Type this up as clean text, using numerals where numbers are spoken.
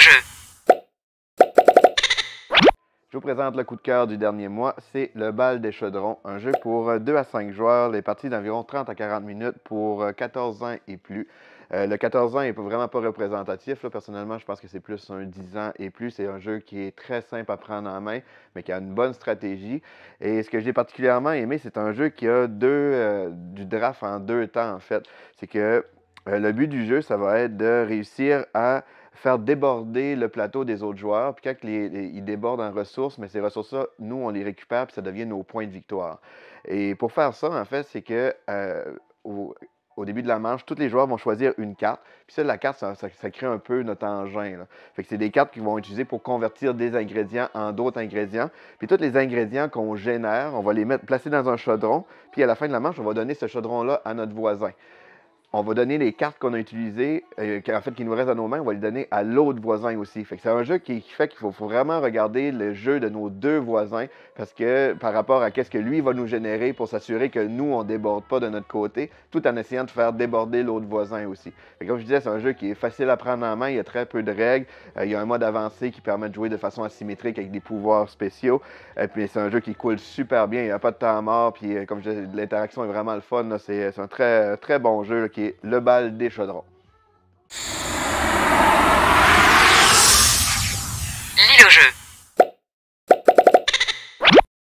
jeu. Je vous présente le coup de cœur du dernier mois, c'est le bal des chaudrons, un jeu pour 2 à 5 joueurs, les parties d'environ 30 à 40 minutes pour 14 ans et plus. Le 14 ans n'est vraiment pas représentatif. Là. Personnellement, je pense que c'est plus un 10 ans et plus. C'est un jeu qui est très simple à prendre en main, mais qui a une bonne stratégie. Et ce que j'ai particulièrement aimé, c'est un jeu qui a du draft en 2 temps, en fait. C'est que le but du jeu, ça va être de réussir à faire déborder le plateau des autres joueurs. Puis quand ils débordent en ressources, mais ces ressources-là, nous, on les récupère, puis ça devient nos points de victoire. Et pour faire ça, en fait, c'est que au, au début de la manche, tous les joueurs vont choisir une carte. Puis ça, la carte, ça crée un peu notre engin. Là. Fait que c'est des cartes qu'ils vont utiliser pour convertir des ingrédients en d'autres ingrédients. Puis tous les ingrédients qu'on génère, on va les placer dans un chaudron. Puis à la fin de la manche, on va donner ce chaudron-là à notre voisin. On va donner les cartes qu'on a utilisées, qui nous restent dans nos mains, on va les donner à l'autre voisin aussi. Fait que c'est un jeu qui fait qu'il faut vraiment regarder le jeu de nos deux voisins, parce que par rapport à ce que lui va nous générer pour s'assurer que nous, on ne déborde pas de notre côté, tout en essayant de faire déborder l'autre voisin aussi. Fait que comme je disais, c'est un jeu qui est facile à prendre en main, il y a très peu de règles, il y a un mode avancé qui permet de jouer de façon asymétrique avec des pouvoirs spéciaux, puis c'est un jeu qui coule super bien, il n'y a pas de temps mort, puis comme je disais, l'interaction est vraiment le fun, c'est un très, très bon jeu là, qui est le bal des chaudrons. Lis le jeu.